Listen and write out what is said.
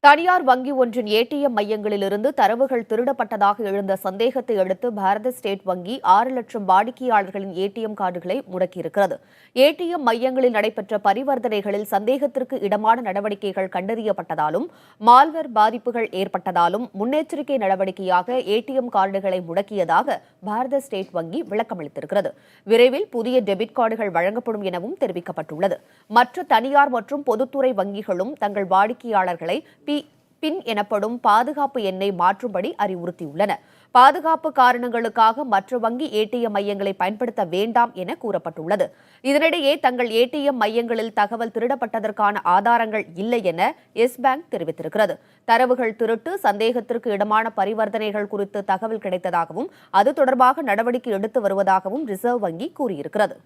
தனியார் வங்கி ஒன்றின் ஏடிஎம் மையங்களிலிருந்து தரவுகள் திருடப்பட்டதாக எழுந்த சந்தேகத்தை அடுத்து பாரத ஸ்டேட் வங்கி 6 லட்சம் வாடிக்கையாளர்களின் ஏடிஎம் கார்டுகளை முடக்கியிருக்கிறது. ஏடிஎம் மையங்களில் நடைபெற்ற பரிவர்த்தனைகளில் சந்தேகத்திற்கு இடமான நடவடிக்கைகள் கண்டறியப்பட்டதாலும் மால்வேர் பாதிப்புகள் ஏற்பட்டதாலும் முன்னெச்சரிக்கை நடவடிக்கையாக ஏடிஎம் கார்டுகளை முடக்கியதாக பாரத ஸ்டேட் வங்கி விளக்கமளித்திருக்கிறது. விரைவில் புதிய டெபிட் கார்டுகள் வழங்கப்படும் எனவும் தெரிவிக்கப்பட்டுள்ளது. மற்ற தனியார் மற்றும் பொதுத்துறை வங்கிகளும் தங்கள் வாடிக்கையாளர்களை பின் எனப்படும் பாதுகாப்பு எண்ணை மாற்றும்படி அறிவுறுத்தியுள்ளன. பாதுகாப்பு காரணங்களுக்காக மற்ற வங்கி ஏடிஎம் மையங்களை பயன்படுத்த வேண்டாம் என கூறப்பட்டுள்ளது. இதனிடையே தங்கள் ஏடிஎம் மையங்களில் தகவல் திருடப்பட்டதற்கான ஆதாரங்கள் இல்லை என எஸ் பேங்க் தெரிவித்திருக்கிறது. தரவுகள் திருட்டு சந்தேகத்திற்கு இடமான பரிவர்த்தனைகள் குறித்து தகவல் கிடைத்ததாகவும் அது தொடர்பாக நடவடிக்கை எடுத்து வருவதாகவும் ரிசர்வ் வங்கி கூறியிருக்கிறது.